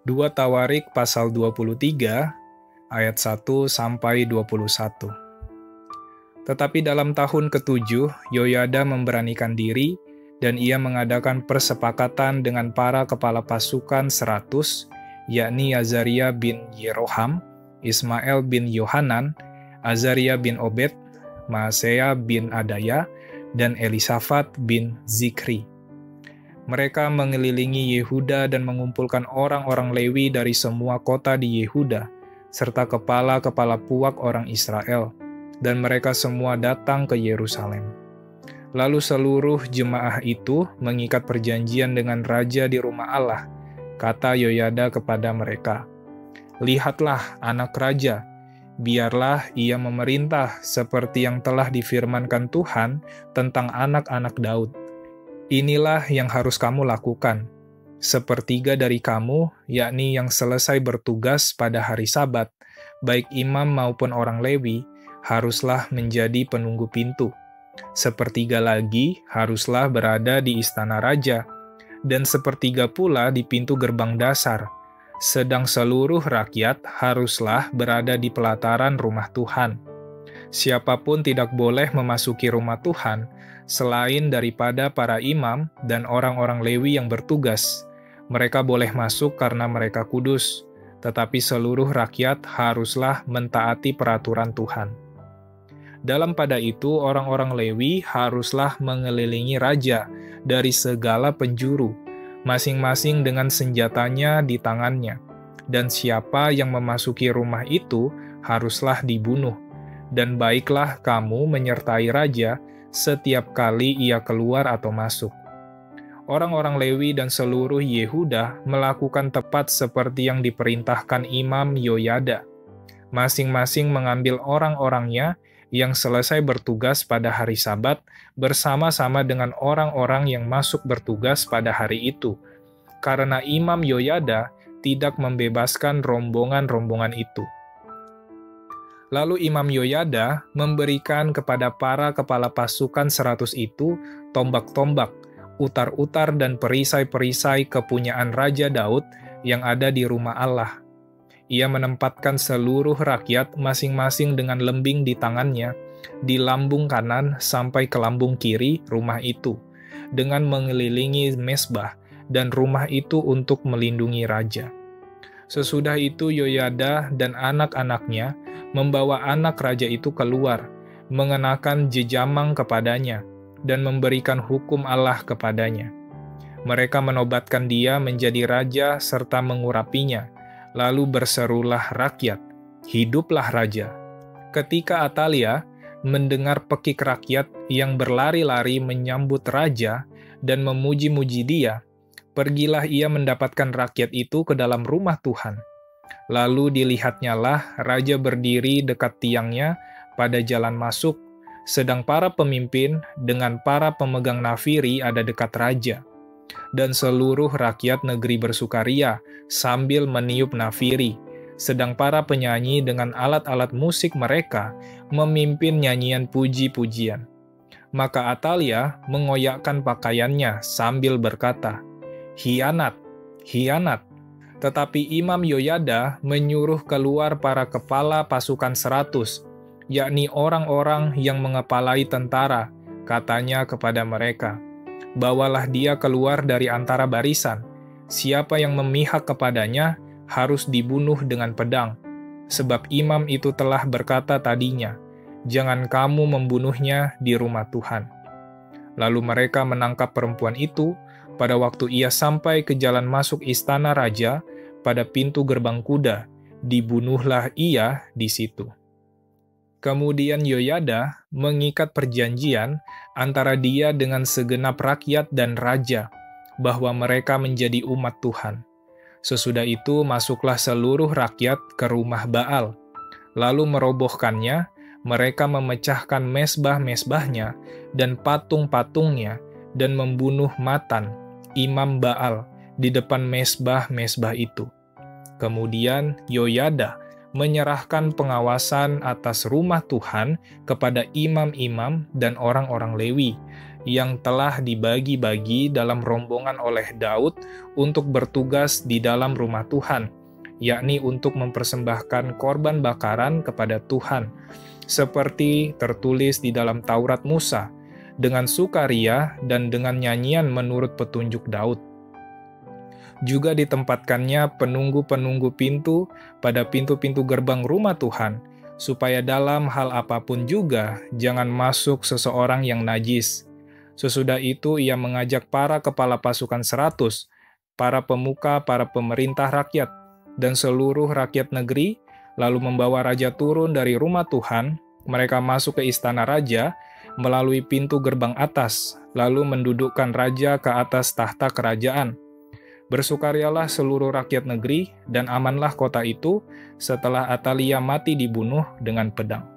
2 Tawarik pasal 23 ayat 1 sampai 21. Tetapi dalam tahun ke-7, Yoyada memberanikan diri dan ia mengadakan persepakatan dengan para kepala pasukan 100, yakni Azaria bin Yeroham, Ismail bin Yohanan, Azaria bin Obed, Maaseya bin Adaya, dan Elisafat bin Zikri. Mereka mengelilingi Yehuda dan mengumpulkan orang-orang Lewi dari semua kota di Yehuda, serta kepala-kepala puak orang Israel, dan mereka semua datang ke Yerusalem. Lalu seluruh jemaah itu mengikat perjanjian dengan raja di rumah Allah. Kata Yoyada kepada mereka, "Lihatlah anak raja, biarlah ia memerintah seperti yang telah difirmankan Tuhan tentang anak-anak Daud. Inilah yang harus kamu lakukan. Sepertiga dari kamu, yakni yang selesai bertugas pada hari Sabat, baik imam maupun orang Lewi, haruslah menjadi penunggu pintu. Sepertiga lagi haruslah berada di istana raja, dan sepertiga pula di pintu gerbang dasar. Sedang seluruh rakyat haruslah berada di pelataran rumah Tuhan. Siapapun tidak boleh memasuki rumah Tuhan, selain daripada para imam dan orang-orang Lewi yang bertugas. Mereka boleh masuk karena mereka kudus, tetapi seluruh rakyat haruslah mentaati peraturan Tuhan. Dalam pada itu, orang-orang Lewi haruslah mengelilingi raja dari segala penjuru, masing-masing dengan senjatanya di tangannya. Dan siapa yang memasuki rumah itu haruslah dibunuh. Dan baiklah kamu menyertai raja setiap kali ia keluar atau masuk." Orang-orang Lewi dan seluruh Yehuda melakukan tepat seperti yang diperintahkan Imam Yoyada. Masing-masing mengambil orang-orangnya yang selesai bertugas pada hari Sabat bersama-sama dengan orang-orang yang masuk bertugas pada hari itu, karena Imam Yoyada tidak membebaskan rombongan-rombongan itu. Lalu Imam Yoyada memberikan kepada para kepala pasukan 100 itu tombak-tombak, utar-utar dan perisai-perisai kepunyaan Raja Daud yang ada di rumah Allah. Ia menempatkan seluruh rakyat masing-masing dengan lembing di tangannya, di lambung kanan sampai ke lambung kiri rumah itu, dengan mengelilingi mezbah dan rumah itu untuk melindungi raja. Sesudah itu Yoyada dan anak-anaknya membawa anak raja itu keluar, mengenakan jejamang kepadanya, dan memberikan hukum Allah kepadanya. Mereka menobatkan dia menjadi raja serta mengurapinya, lalu berserulah rakyat, "Hiduplah raja!" Ketika Atalia mendengar pekik rakyat yang berlari-lari menyambut raja dan memuji-muji dia, pergilah ia mendapatkan rakyat itu ke dalam rumah Tuhan. Lalu dilihatnyalah raja berdiri dekat tiangnya pada jalan masuk, sedang para pemimpin dengan para pemegang nafiri ada dekat raja. Dan seluruh rakyat negeri bersukaria sambil meniup nafiri, sedang para penyanyi dengan alat-alat musik mereka memimpin nyanyian puji-pujian. Maka Atalia mengoyakkan pakaiannya sambil berkata, "Hianat, hianat." Tetapi Imam Yoyada menyuruh keluar para kepala pasukan 100, yakni orang-orang yang mengepalai tentara, katanya kepada mereka, "Bawalah dia keluar dari antara barisan. Siapa yang memihak kepadanya harus dibunuh dengan pedang. Sebab imam itu telah berkata tadinya, 'Jangan kamu membunuhnya di rumah Tuhan.'" Lalu mereka menangkap perempuan itu. Pada waktu ia sampai ke jalan masuk istana raja, pada pintu gerbang kuda, dibunuhlah ia di situ. Kemudian Yoyada mengikat perjanjian antara dia dengan segenap rakyat dan raja, bahwa mereka menjadi umat Tuhan. Sesudah itu masuklah seluruh rakyat ke rumah Baal, lalu merobohkannya. Mereka memecahkan mezbah-mezbahnya dan patung-patungnya, dan membunuh Matan, imam Baal, di depan mezbah-mezbah itu. Kemudian Yoyada menyerahkan pengawasan atas rumah Tuhan kepada imam-imam dan orang-orang Lewi, yang telah dibagi-bagi dalam rombongan oleh Daud untuk bertugas di dalam rumah Tuhan, yakni untuk mempersembahkan korban bakaran kepada Tuhan, seperti tertulis di dalam Taurat Musa, dengan sukaria dan dengan nyanyian menurut petunjuk Daud. Juga ditempatkannya penunggu-penunggu pintu pada pintu-pintu gerbang rumah Tuhan, supaya dalam hal apapun juga jangan masuk seseorang yang najis. Sesudah itu ia mengajak para kepala pasukan 100, para pemuka, para pemerintah rakyat, dan seluruh rakyat negeri, lalu membawa raja turun dari rumah Tuhan. Mereka masuk ke istana raja melalui pintu gerbang atas, lalu mendudukkan raja ke atas tahta kerajaan. Bersukarialah seluruh rakyat negeri, dan amanlah kota itu setelah Atalia mati dibunuh dengan pedang.